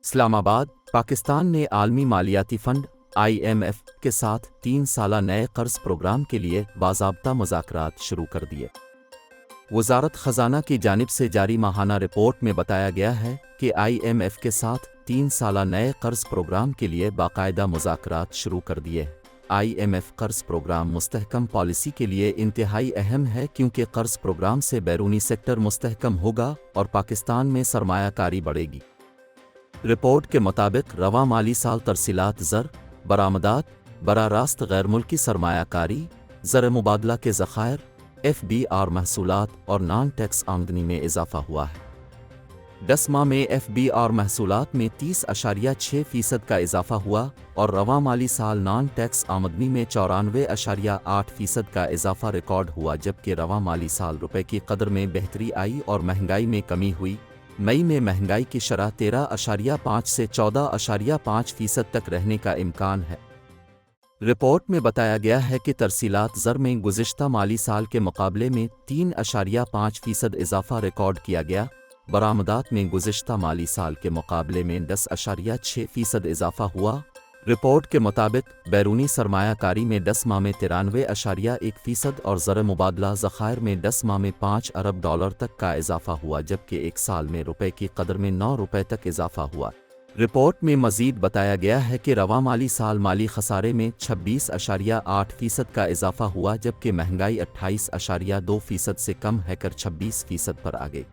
اسلام آباد، پاکستان نے عالمی مالیاتی فنڈ IMF کے ساتھ 3 سالہ نئے قرض پروگرام کے لیے باضابطہ مذاکرات شروع کر دیے۔ وزارت خزانہ کی جانب سے جاری ماہانہ رپورٹ میں بتایا گیا ہے کہ IMF کے ساتھ 3 سالہ نئے قرض پروگرام کے لیے باقاعدہ مذاکرات شروع کر دیے۔ IMF قرض پروگرام مستحکم پالیسی کے لیے انتہائی اہم ہے کیونکہ قرض پروگرام سے بیرونی سیکٹر مستحکم ہوگا اور پاکستان میں سرمایہ کاری بڑھے گی۔ رپورٹ کے مطابق رواں مالی سال ترسیلات زر، برآمدات، براہ راست غیر ملکی سرمایہ کاری، زر مبادلہ کے ذخائر، FBR محصولات اور نان ٹیکس آمدنی میں اضافہ ہوا ہے۔ 10 ماہ میں FBR محصولات میں 30.6% کا اضافہ ہوا اور رواں مالی سال نان ٹیکس آمدنی میں 94.8% کا اضافہ ریکارڈ ہوا، جبکہ رواں مالی سال روپے کی قدر میں بہتری آئی اور مہنگائی میں کمی ہوئی۔ مئی میں مہنگائی کی شرح 13.5 سے 14.5% تک رہنے کا امکان ہے۔ رپورٹ میں بتایا گیا ہے کہ ترسیلات زر میں گزشتہ مالی سال کے مقابلے میں 3.5% اضافہ ریکارڈ کیا گیا۔ برآمدات میں گزشتہ مالی سال کے مقابلے میں 10.6% اضافہ ہوا۔ رپورٹ کے مطابق بیرونی سرمایہ کاری میں 10 ماہ میں 93.1% اور زر مبادلہ ذخائر میں 10 ماہ میں $5 ارب تک کا اضافہ ہوا، جبکہ ایک سال میں روپے کی قدر میں $9 تک اضافہ ہوا۔ رپورٹ میں مزید بتایا گیا ہے کہ رواں مالی سال مالی خسارے میں 26.8% کا اضافہ ہوا، جبکہ مہنگائی 28.2% سے کم ہے کر 26% پر آ گئی۔